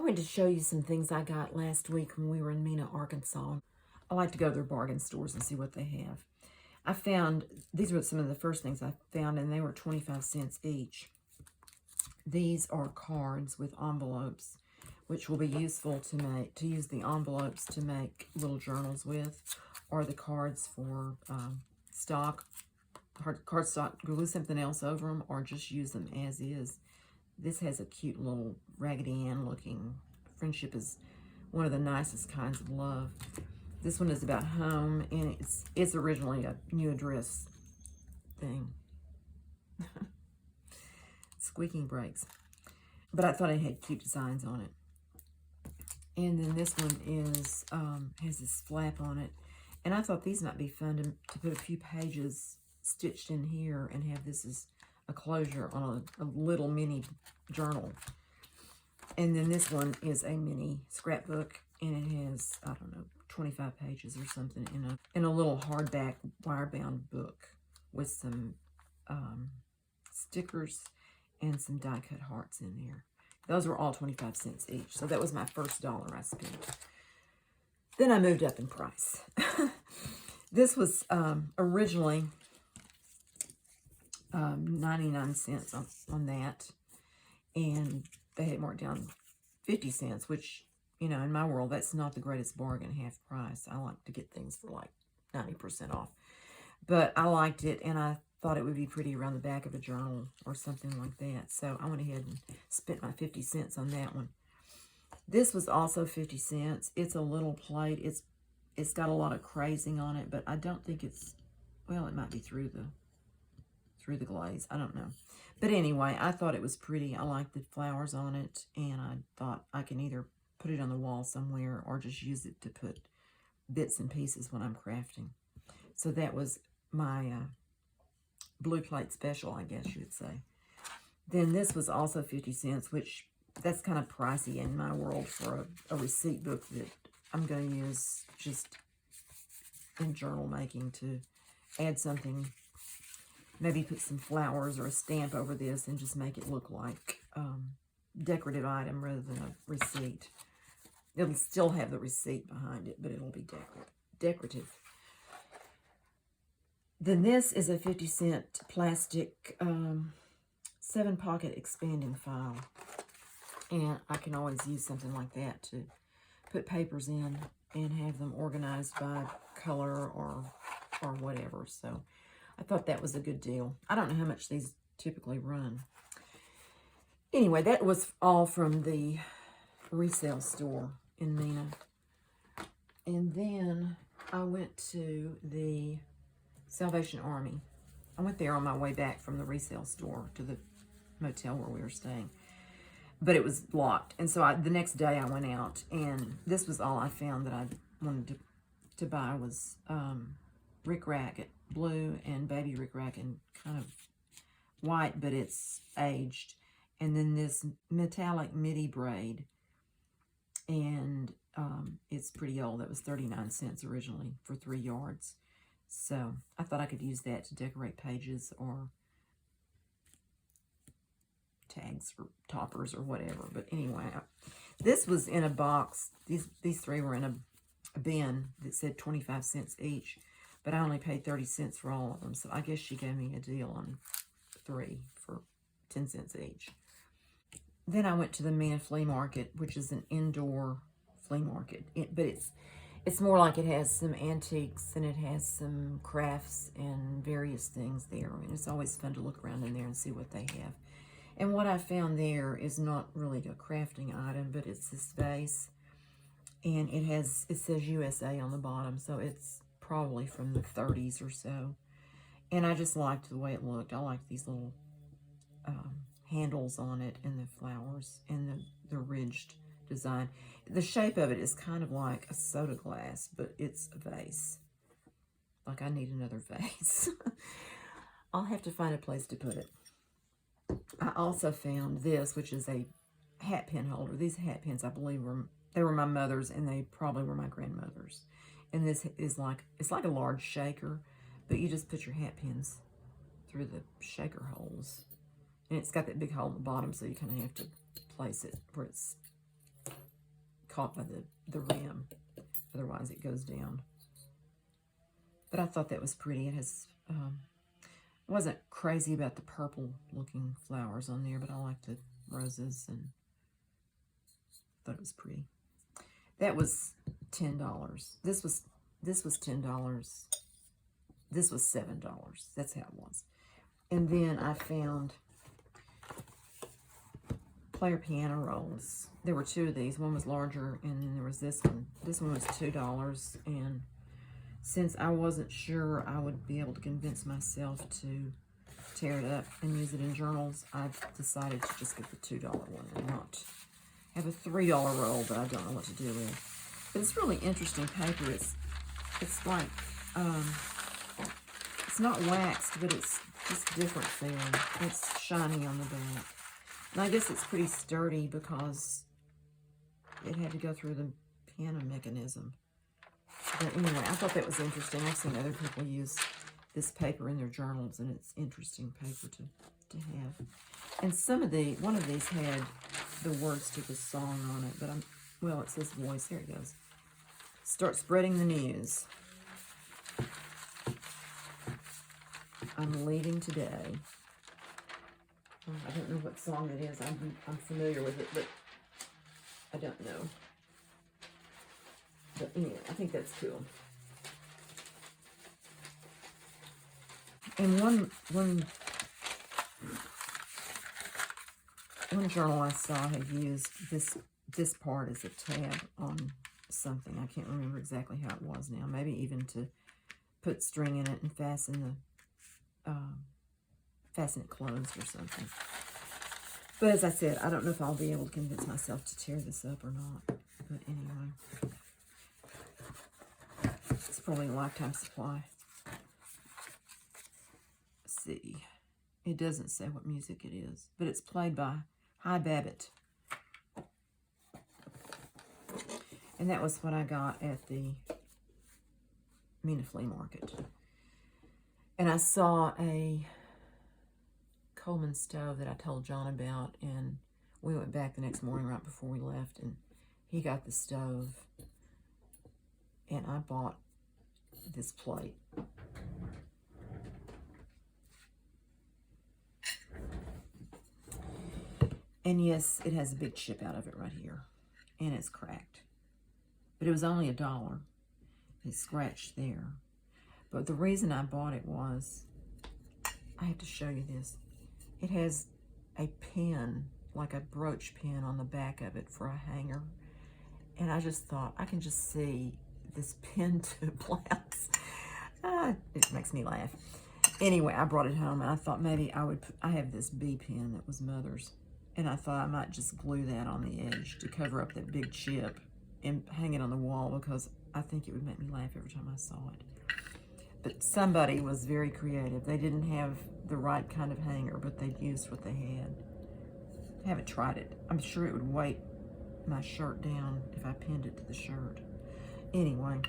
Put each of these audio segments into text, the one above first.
wanted to show you some things I got last week when we were in Mena, Arkansas. I like to go to their bargain stores and see what they have. I found, these were some of the first things I found, and they were 25 cents each. These are cards with envelopes, which will be useful to use the envelopes to make little journals with, or the cards for cardstock, glue something else over them, or just use them as is. This has a cute little Raggedy Ann looking. Friendship is one of the nicest kinds of love. This one is about home, and it's originally a new address thing. Squeaking brakes. But I thought it had cute designs on it. And then this one is has this flap on it. And I thought these might be fun to put a few pages stitched in here and have this as a closure on a little mini journal. And then this one is a mini scrapbook, and it has, I don't know, 25 pages or something in a little hardback wire-bound book with some stickers and some die-cut hearts in there. Those were all 25 cents each, so that was my first dollar I spent. Then I moved up in price. This was originally 99 cents on that, and they had marked down 50 cents, which, you know, in my world, that's not the greatest bargain, half price. I like to get things for like 90% off. But I liked it, and I thought it would be pretty around the back of a journal or something like that. So I went ahead and spent my 50 cents on that one. This was also 50 cents. It's a little plate. It's got a lot of crazing on it, but I don't think it's, well, it might be through the glaze. I don't know. But anyway, I thought it was pretty. I liked the flowers on it, and I thought I can either put it on the wall somewhere or just use it to put bits and pieces when I'm crafting. So that was my blue plate special, I guess you would say. Then this was also 50 cents, which that's kind of pricey in my world for a receipt book that I'm going to use just in journal making to add something. Maybe put some flowers or a stamp over this and just make it look like decorative item rather than a receipt. It'll still have the receipt behind it, but it'll be decorative. Then this is a 50-cent plastic 7-pocket expanding file. And I can always use something like that to put papers in and have them organized by color or whatever. So I thought that was a good deal. I don't know how much these typically run. Anyway, that was all from the resale store in Mena. And then I went to the Salvation Army. I went there on my way back from the resale store to the motel where we were staying. But it was locked. And so the next day I went out, and this was all I found that I wanted to buy was Rick Rack blue and baby Rick Rack in kind of white, but it's aged. And then this metallic midi braid, and it's pretty old. That was 39 cents originally for 3 yards. So I thought I could use that to decorate pages or tags or toppers or whatever. But anyway, this was in a box. These 3 were in a bin that said 25 cents each, but I only paid 30 cents for all of them. So I guess she gave me a deal on 3 for 10 cents each. Then I went to the Mena Flea Market, which is an indoor flea market. But it's more like it has some antiques and it has some crafts and various things there. I mean, it's always fun to look around in there and see what they have. And what I found there is not really a crafting item, but it's this vase. And it says USA on the bottom, so it's probably from the 30s or so. And I just liked the way it looked. I liked these little handles on it and the flowers and the ridged design. The shape of it is kind of like a soda glass, but it's a vase. Like I need another vase. I'll have to find a place to put it. I also found this, which is a hat pin holder. These hat pins, I believe, were my mother's, and they probably were my grandmother's. And this is it's like a large shaker, but you just put your hat pins through the shaker holes. And it's got that big hole at the bottom, so you kind of have to place it where it's caught by the rim. Otherwise it goes down. But I thought that was pretty. It has, wasn't crazy about the purple looking flowers on there, but I like the roses and thought it was pretty. That was $10. This was $10. This was $7. That's how it was. And then I found player piano rolls. There were two of these. One was larger, and then there was this one. This one was $2. And since I wasn't sure I would be able to convince myself to tear it up and use it in journals, I decided to just get the $2 one and not have a $3 roll that I don't know what to do with. But it's really interesting paper. It's like, it's not waxed, but it's just different feeling. It's shiny on the back. And I guess it's pretty sturdy because it had to go through the piano mechanism. But anyway, I thought that was interesting. I've seen other people use this paper in their journals, and it's interesting paper to have. And one of these had the words to the song on it, but well, it says voice. Here it goes. Start spreading the news. I'm leaving today. I don't know what song it is. I'm familiar with it, but I don't know. But anyway, I think that's cool. And one journal I saw had used this part as a tab on something. I can't remember exactly how it was now. Maybe even to put string in it and fasten it closed or something. But as I said, I don't know if I'll be able to convince myself to tear this up or not. But anyway, it's probably a lifetime supply. Let's see. It doesn't say what music it is, but it's played by Hi Babbitt. And that was what I got at the Mena Flea Market. And I saw a Coleman stove that I told John about, and we went back the next morning right before we left, and he got the stove, and I bought this plate. And yes, it has a big chip out of it right here, and it's cracked. But it was only $1. It's scratched there. But the reason I bought it was, I have to show you this. It has a pin, like a brooch pin on the back of it for a hanger. And I just thought, I can just see this pin to blouse. It makes me laugh. Anyway, I brought it home, and I thought maybe I have this bee pin that was Mother's. And I thought I might just glue that on the edge to cover up that big chip and hang it on the wall, because I think it would make me laugh every time I saw it. But somebody was very creative. They didn't have the right kind of hanger, but they used what they had. I haven't tried it. I'm sure it would weight my shirt down if I pinned it to the shirt. Anyway,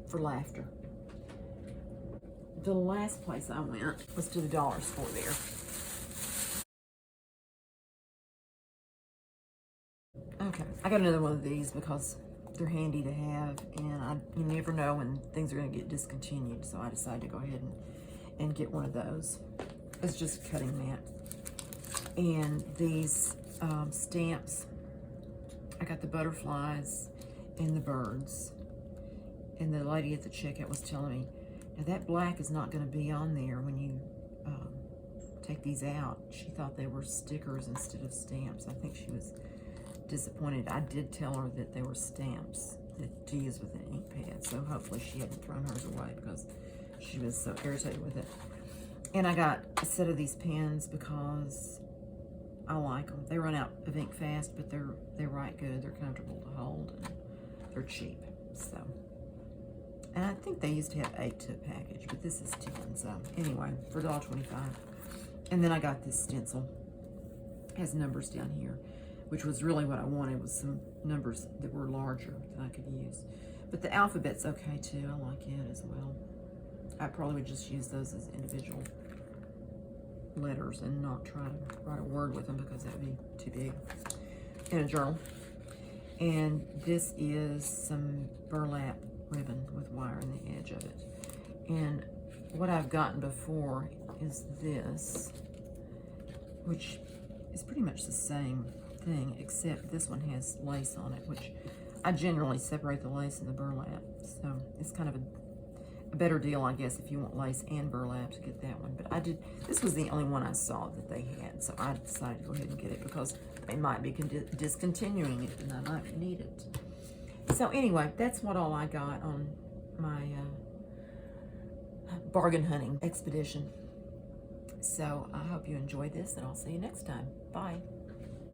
for laughter. The last place I went was to the dollar store there. Okay, I got another one of these because they're handy to have, and you never know when things are going to get discontinued, so I decided to go ahead and get one of those. It's just a cutting mat. And these stamps, I got the butterflies and the birds. And the lady at the checkout was telling me, now that black is not going to be on there when you take these out. She thought they were stickers instead of stamps. I think she was disappointed. I did tell her that they were stamps to use with an ink pad, so hopefully she hadn't thrown hers away because she was so irritated with it. And I got a set of these pens because I like them. They run out of ink fast, but they're right good. They're comfortable to hold, and they're cheap. So, and I think they used to have 8 to a package, but this is 10. So anyway, for $1.25. And then I got this stencil. It has numbers down here, which was really what I wanted, was some numbers that were larger that I could use. But the alphabet's okay too. I like it as well. I probably would just use those as individual letters and not try to write a word with them because that would be too big in a journal. And this is some burlap ribbon with wire in the edge of it. And what I've gotten before is this, which is pretty much the same thing, except this one has lace on it, which I generally separate the lace and the burlap. So it's kind of a better deal, I guess, if you want lace and burlap to get that one. But this was the only one I saw that they had, so I decided to go ahead and get it because they might be discontinuing it and I might need it. So anyway, that's all I got on my bargain hunting expedition. So I hope you enjoyed this, and I'll see you next time. Bye.